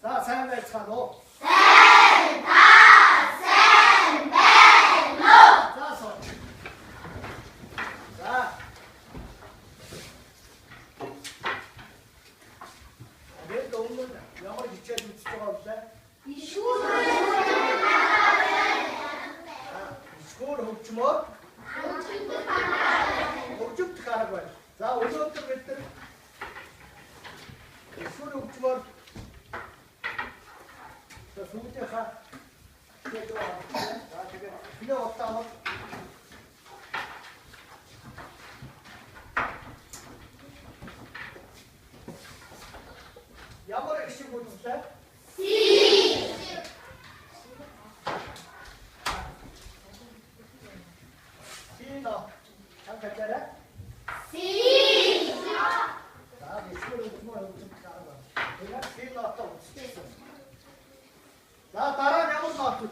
자, 생배 차도. 자, 손. 자. 왜 또 없는데? 영어 지켜 줄 수가 없어? 스쿨 옥주먹. 옥죽 가는 거야. 자, 오늘부터 그랬더니 스쿨 옥주먹. 자, 소부터 가. 자, 저게 필요 없다. 뭐. 야머리 씌고 주세요. 시너 잠깐 짜라. 자, 이 시를 좀 가는 거. 내가 시너 아까 없었어. 자, 따라 야머 놔뒀어.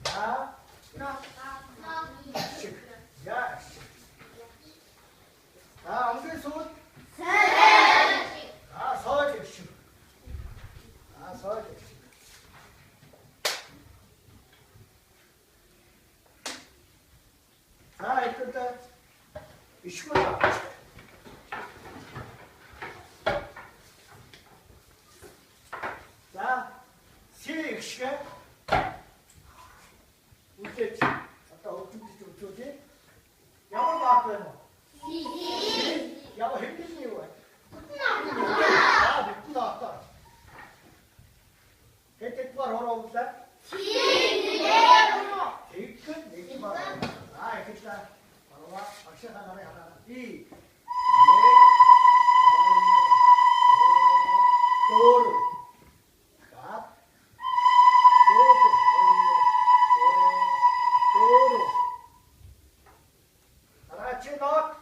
자, 야, 자, 엉덩이 손. 자, 서지. 자, 서지. 자, 이때 이 시골. 자, 시시게. 우째. 아까 어떻게 좀 저기? 야구 봤어요. 야구 힘든 이유야. 아, 늦고 나왔다. 대택과 걸어오자. 대끝 내기 바로. 아, 이렇게다. 바로 와. 박시 하나에 하나. 이. 도루. 갓. 도루. 다 같이 넣어.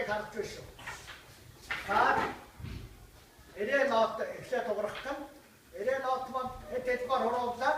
харж биш шүү. За эрээ нот эхлээд дуурах гэн. Эрээ нот маань хэд дугаар хурууллаа?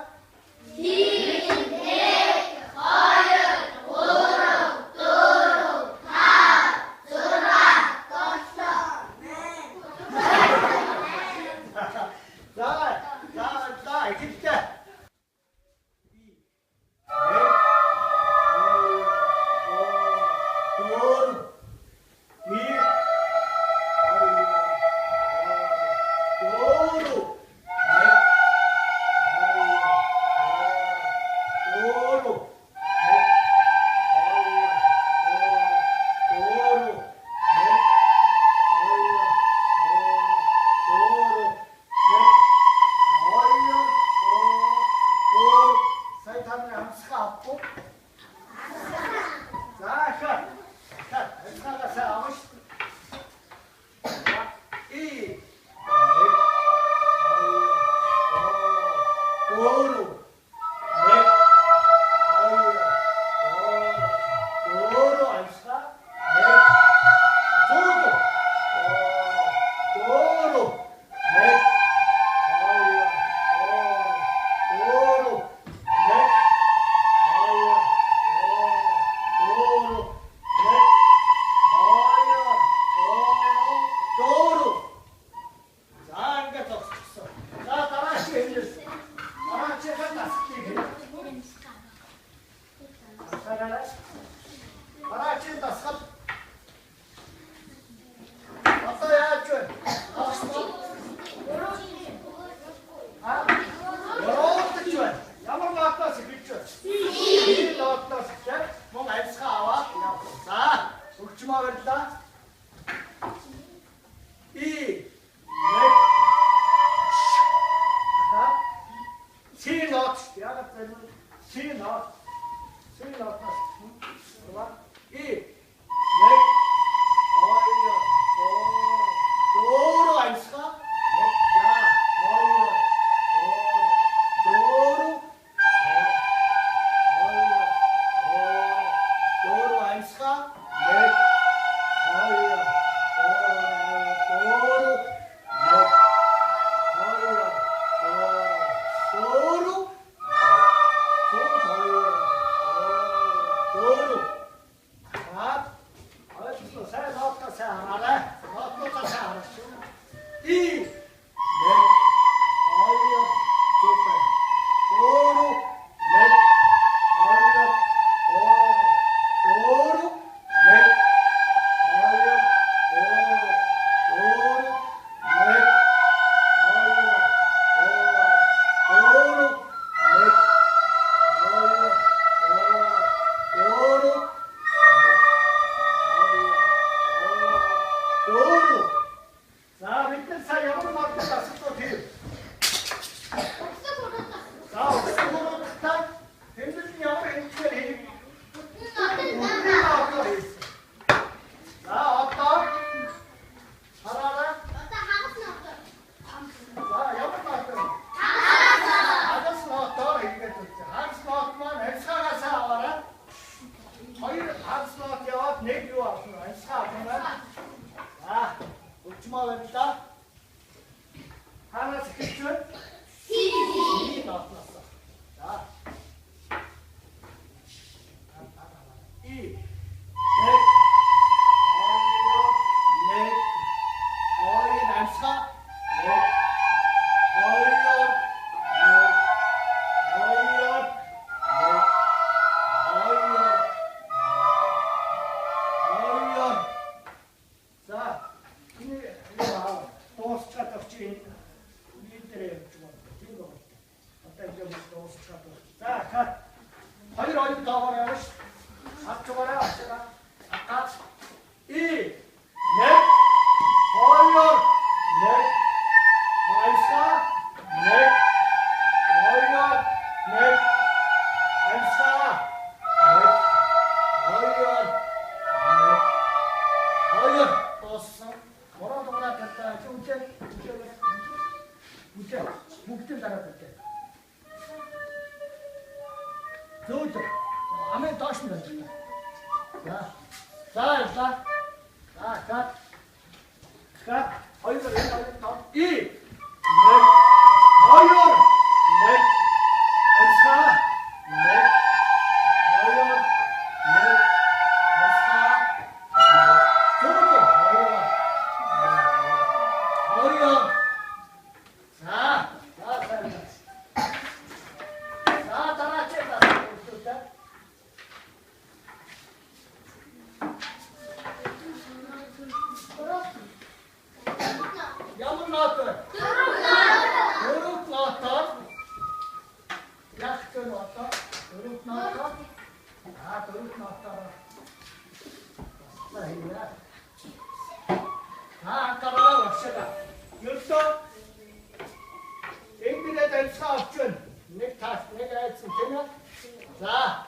1 юу авсан анцгаа авсан байна. За, өчмөө байна. Ханаас эхэлж байна. Сий нотноос. За. И. Нэг. Нэг. Ой, анцгаа. Нэг. Хоёр оюун доогоор явна ш. Авчгаараа авчгаа. Акаач. И. Нэг. Хоёр. Нэг. Айса. Нэг. Хоёр. Нэг. Айса. Нэг. Хоёр. Нэг. Хоёр. Тосон. Бороо татаа чүнчээ. Бүгд дараа татаа. Зөөд. Амын доош нь байна. За. За. За. 컷. 컷. 허이를 더. 2, 넷, 허이를 넷, 사, 넷, 허이를 넷, 사, 저렇게 허이를 자, 따라 째다. Yağmur ne attı? Doruk ne attı? Yaktı ne attı? Doruk ne attı? Ha, Doruk ne attı? Ha, karara başladı. Yurtta en bir de sağlıkçın. Ne tas, ne gelsin sana? Sağ.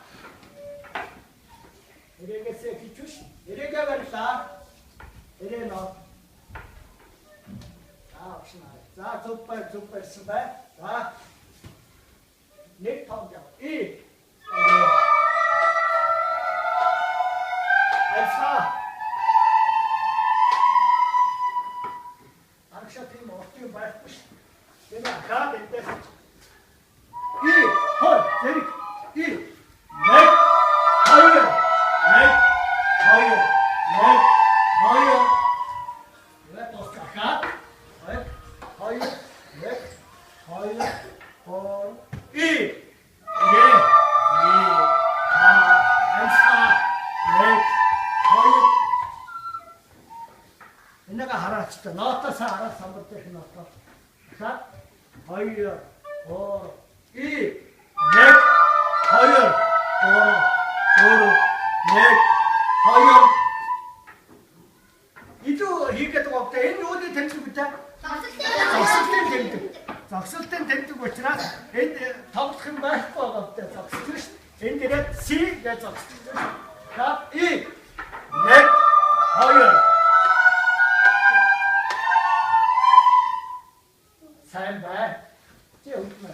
Nereye gelse küçüş? Nereye gelirse? Nereye ne attı? 자, 족발 수발. 자, 넥 통장. 2, 알사. 악샤팀 어떻게 말고 내가 가 됐대. 2, 헐, 제리. 2, 넥, 하이어, 넥, 하이어, 넥, 하이어. 왜 또 가? Hayır, nek, hayır, hor, i, ha, elsa, nek, hayır. 내가 하라 진짜 나왔다 사 알아 3번 때 나왔다. 자, hayır, hor, i, nek, hayır, hor, nek, hayır. 이도 이게 또 없다. 얘는 어디 된지부터? Zaksılten dentti koçuna. Tavukun baş bağlattı. Zaksılış. Endire si ve zaksılış. Kap i. Nek. Hayır. Sen be. Şey unutma.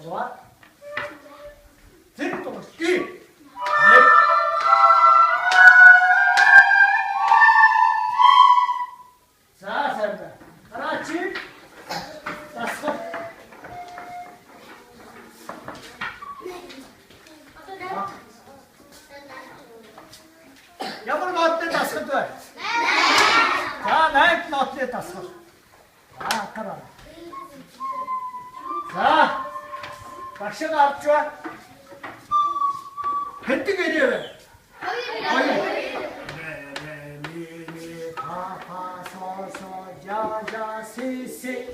Var. Sen konuş. I. Nek. 자, 잘한다. 하나씩, 다섯. 여보는 어때, 다섯들? 자, 나이프 어때, 다섯? 자, 가라. 자, 박샤가 앞줘. 벤뜨게 이래. 거의. Si.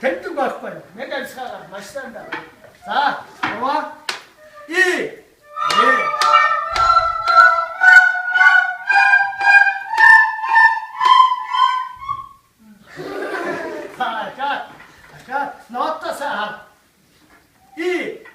Tentu bakmayın. Ne kadar çıkarlar? Baştan da. Sağ. Doğru. İyi. Sağ. Kat. Notta sağ. İyi.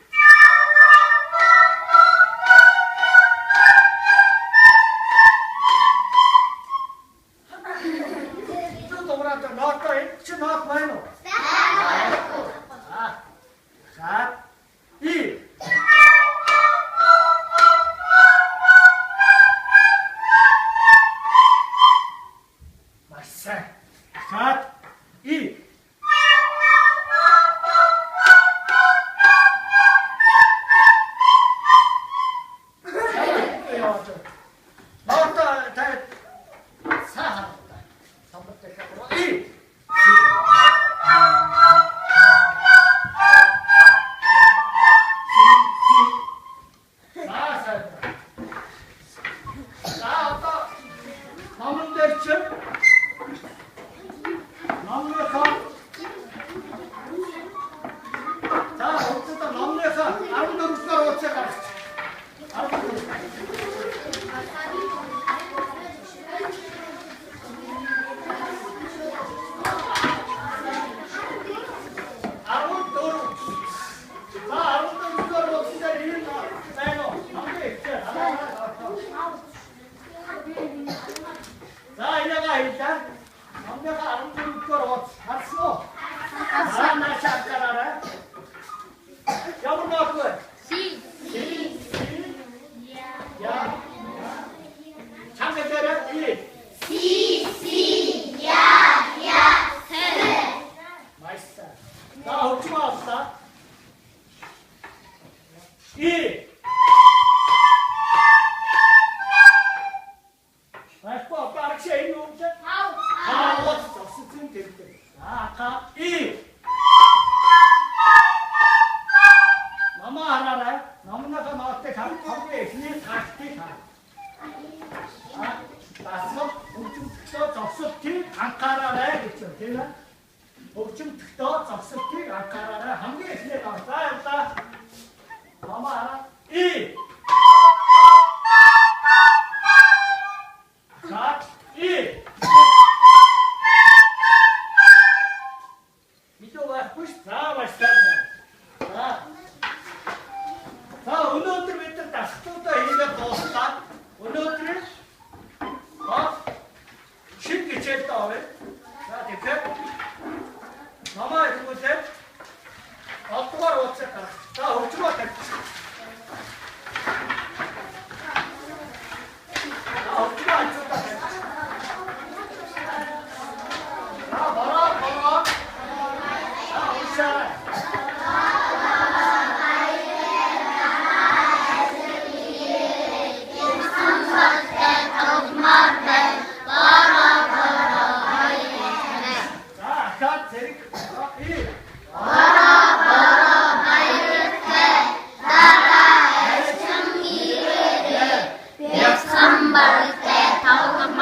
벌떼 덩어리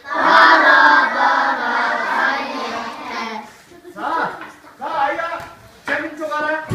벌어벌어 하였대. 자, 아이야, 재밌게 가라.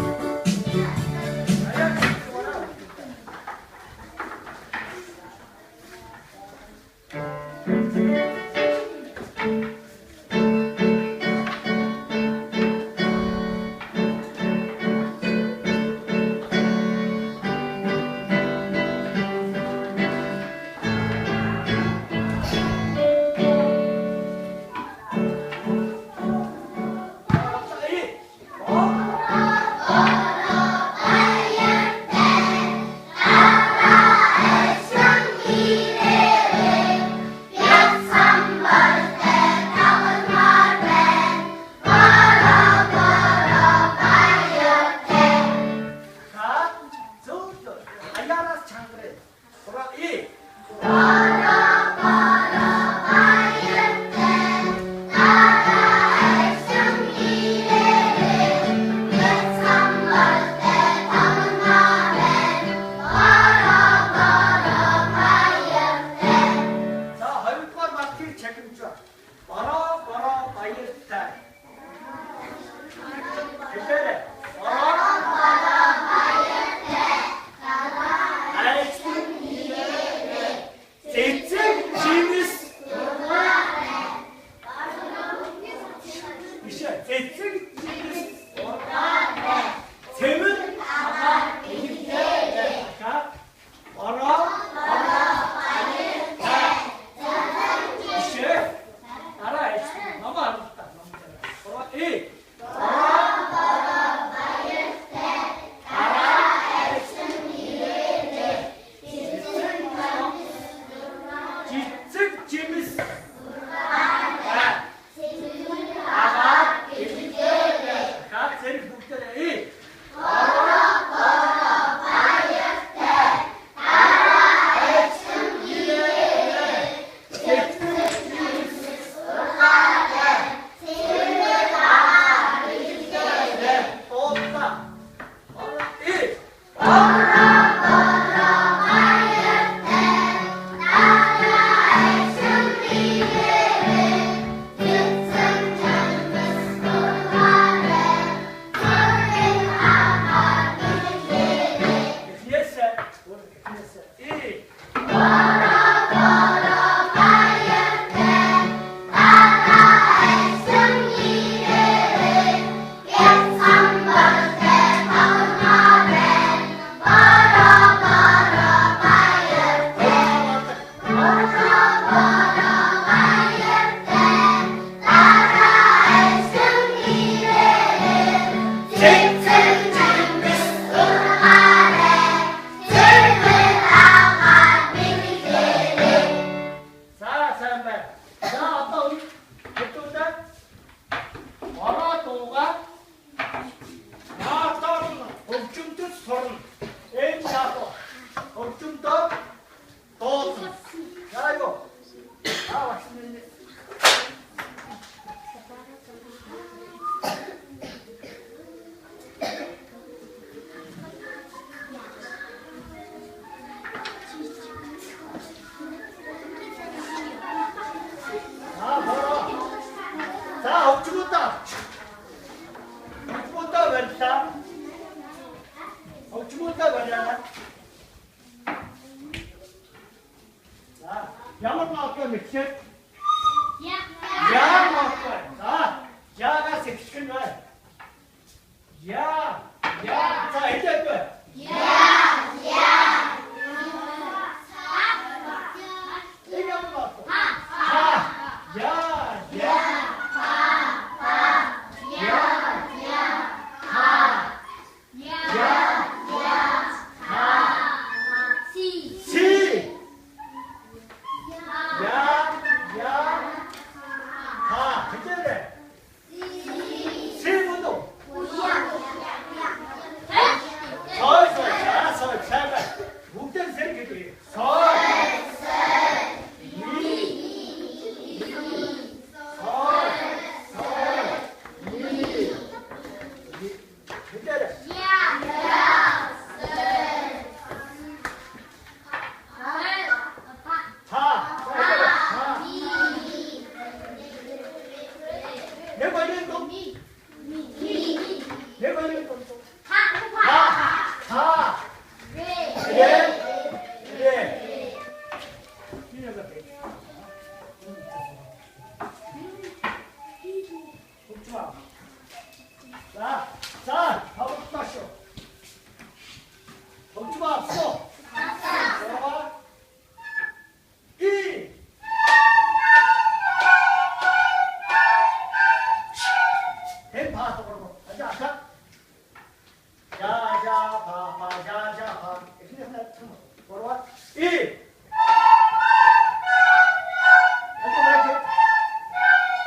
이.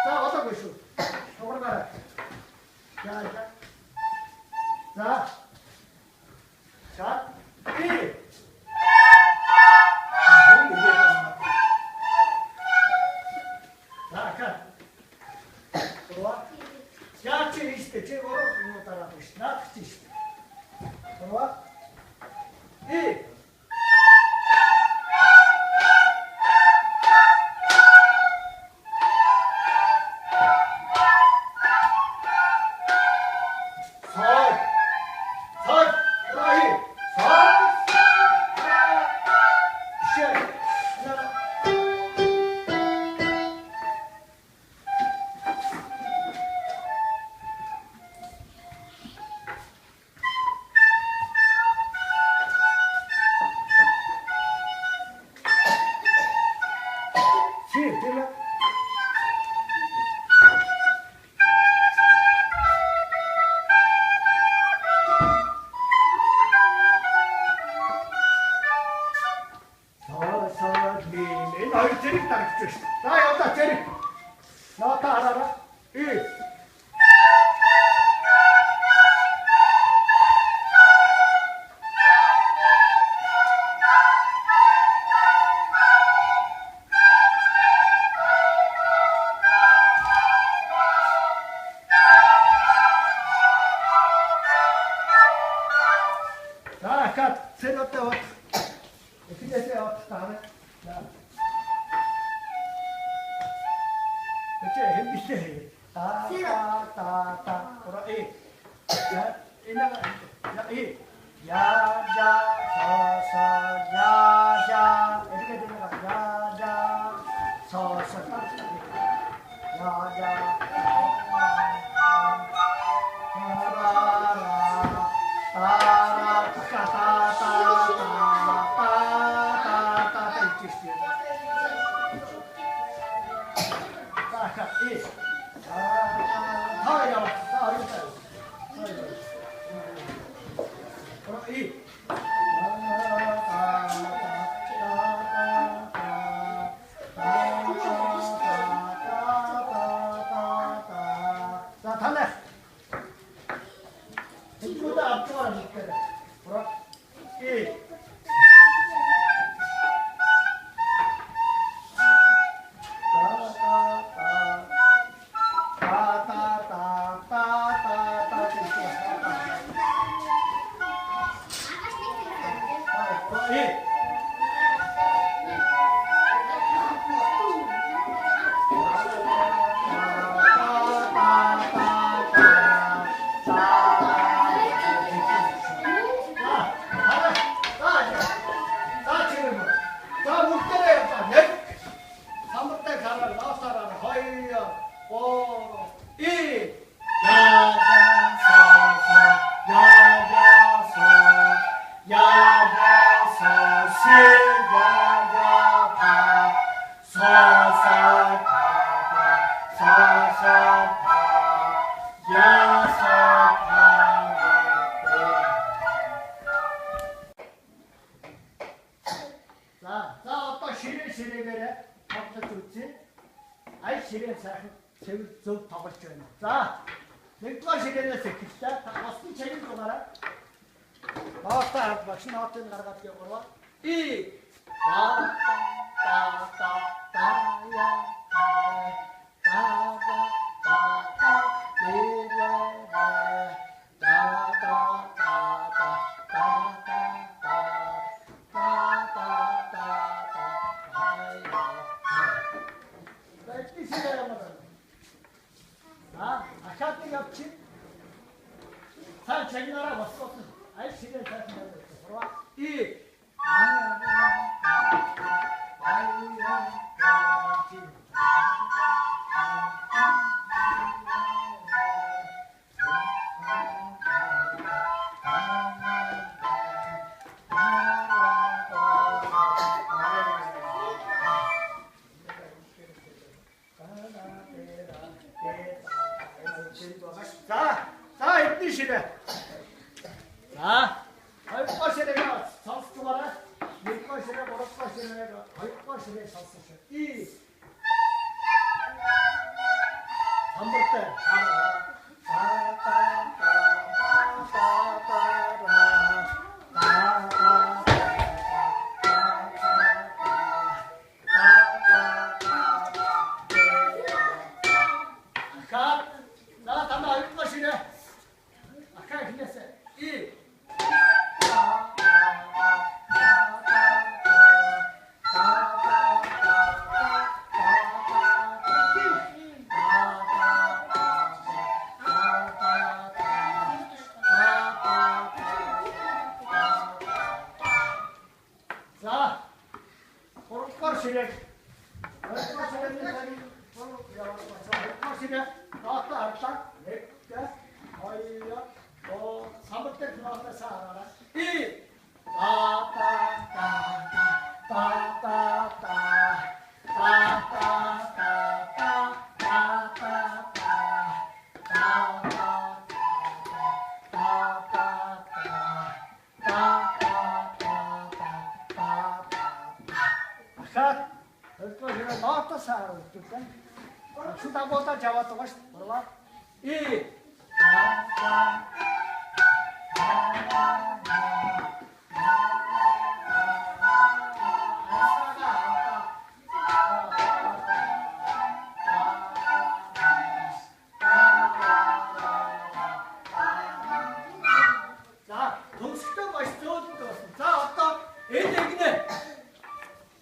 자, 어떤 것이오? 저거로 가라. 자. 자, 이. 자, 가. 들어와. 야, 제 제거로 이거 따라하고 있어. 나 같이 있어. 들어와. 이. 어렵 것이네, 어렵 것이네, 섰으셔. 이 3번 때, 나 담당 어렵 것이네. 아까 힘냈어요. 이 자, 호롱과시래. 호롱과시래. 호롱과시래. 나왔다, 알았다. 네, 어이야. 3번 때 들어왔다, 살아라. 이 나왔다, 살아라. 수다 보다 잡았다, 들어와. 이 자, 동식도 맛있어. 자, 왔다. 애들 얘기네.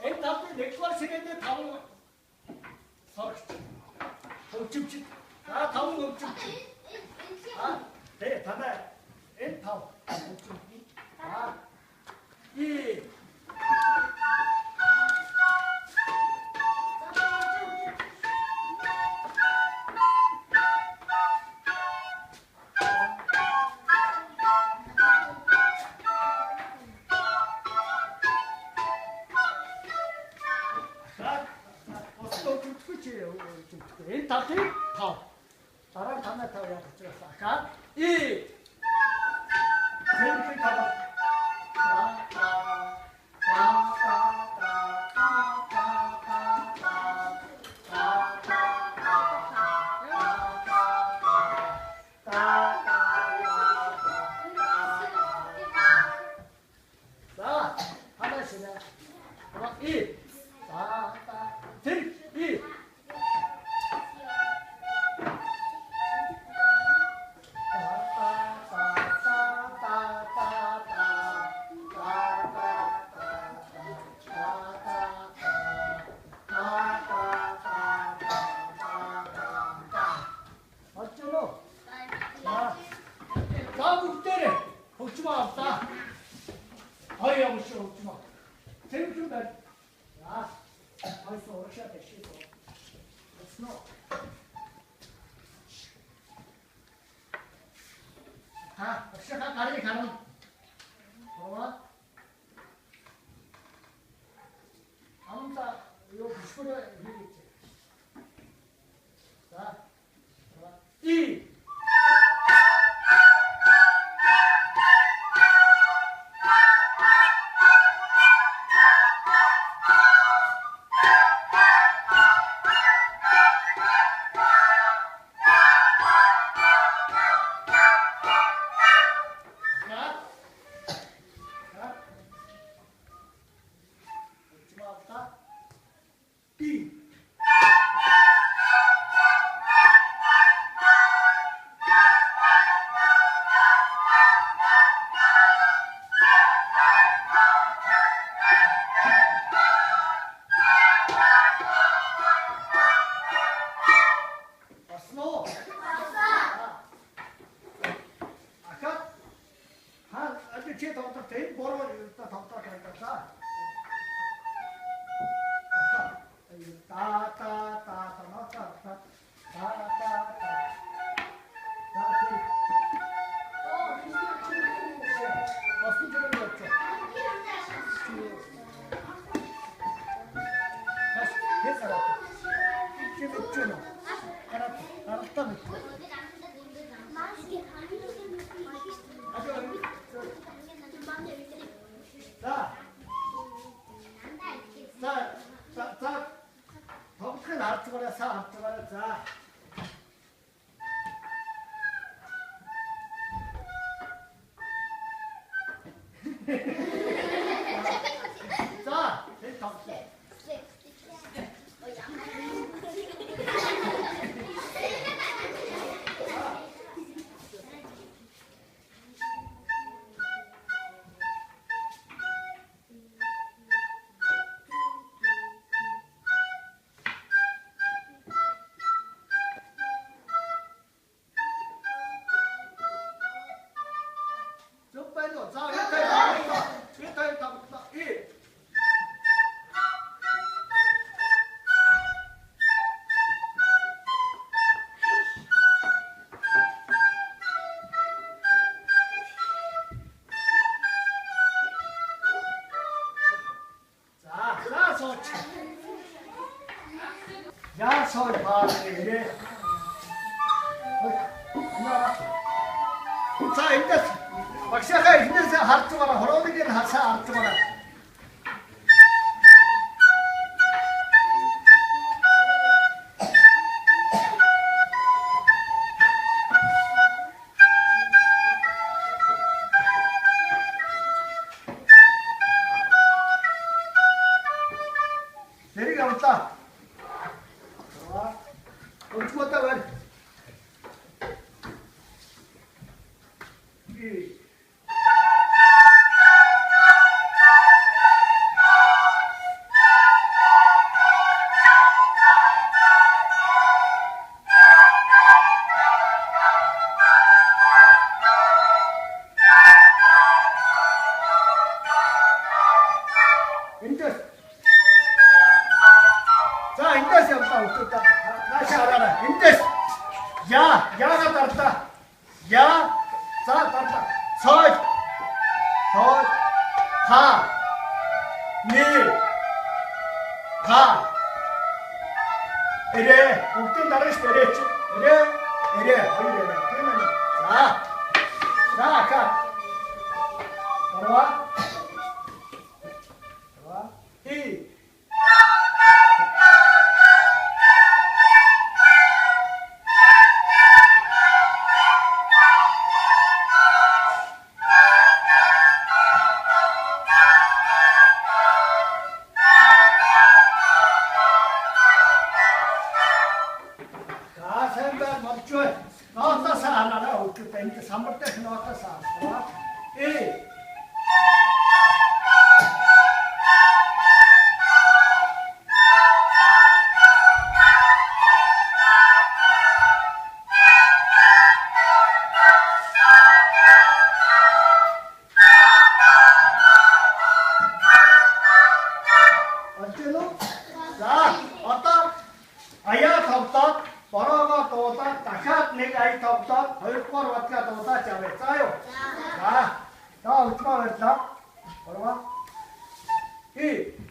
애들 답변 내 거를 세겠네. 답은 옥집집. 자, 답은 옥집집. 아, 네, 답에 엔 답. 옥집집. 아, 이 엔 답이 답. 나랑 담에 타고야 붙였어. 아까 이 제일 큰 답은 자, 하나씩은 이 제일 이 어쩌노? 나 국대래. 걱지 마, 없다. 아이, 아버지, 걱지 마. 재밌습니다. 야, 벌써 어르신한테 쉬고. 없노? 시작한 가르니 가는. 뭐야? 아무튼, 이거 비스코리아 얘기겠지. 자, 이. 사 앞쪽으로 자. 자, 됐다. 좀 빼줘. 자, 여기까지 다 붙다. 1. 자, 좋지. 야, 서 봐. 이래. 자, 이제 박사가 있는데 hartumara horodigen hasa hartumara. 내리가 없다. 좋아. 어떻게 왔다 말. 자, 인데스 없다. 없다. 다시 알아라. 인데스. 야가 닿다. 야, 자, 닿다. 서, 가, 가. 이래. 목대 나르시 이래. 이래. 그러면 자, 가. 걸어와. 이. 나왔다 사하나라 어떻게 이제 3월 때 나왔다 사하나 1 어째로? 자, 어떤 아야 덥다 버러가 더웠다 다샷 내가 이 덥다 얼굴 왔다 더웠다 자왜 짜요? 자, 어떻게 했다? 버러가 2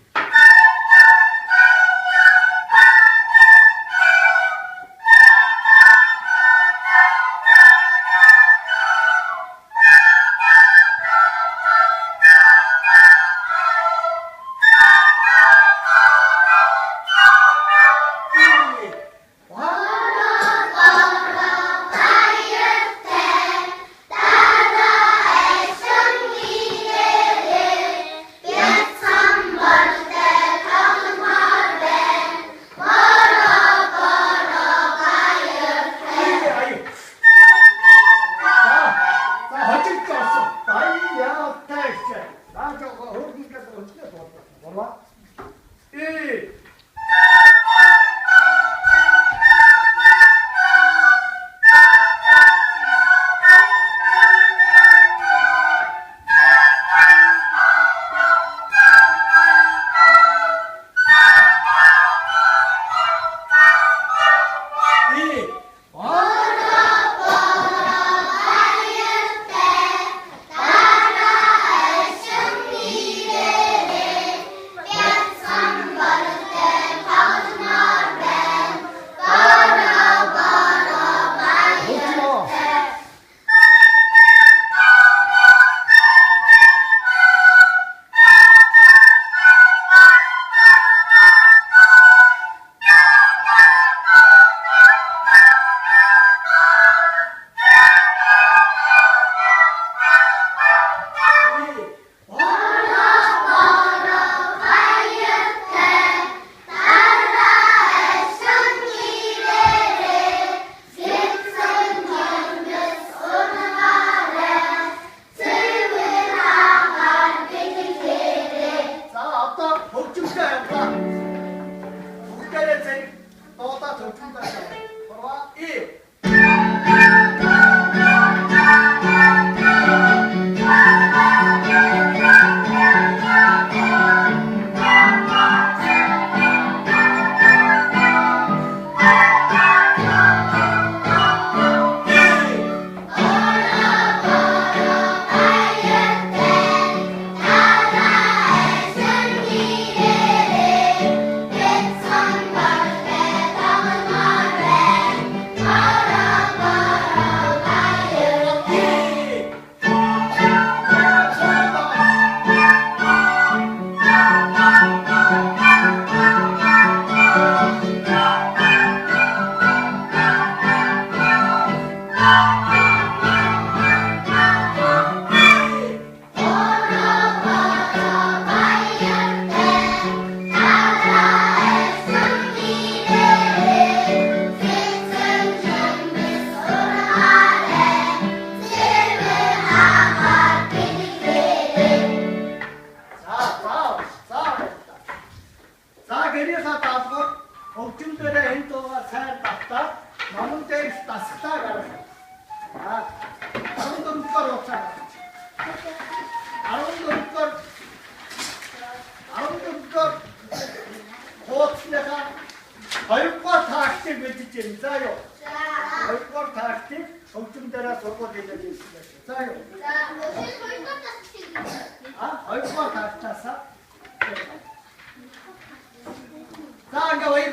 Sambar 복중자야, 봐. 국대를 또다 복중자야. 돌아와. 1. 얼과 다학대 외치지 자요. 얼과 다학대 걱정되라 서고 되는 있으면 자요. 아, 얼과 다학자사. 자, 이제 왜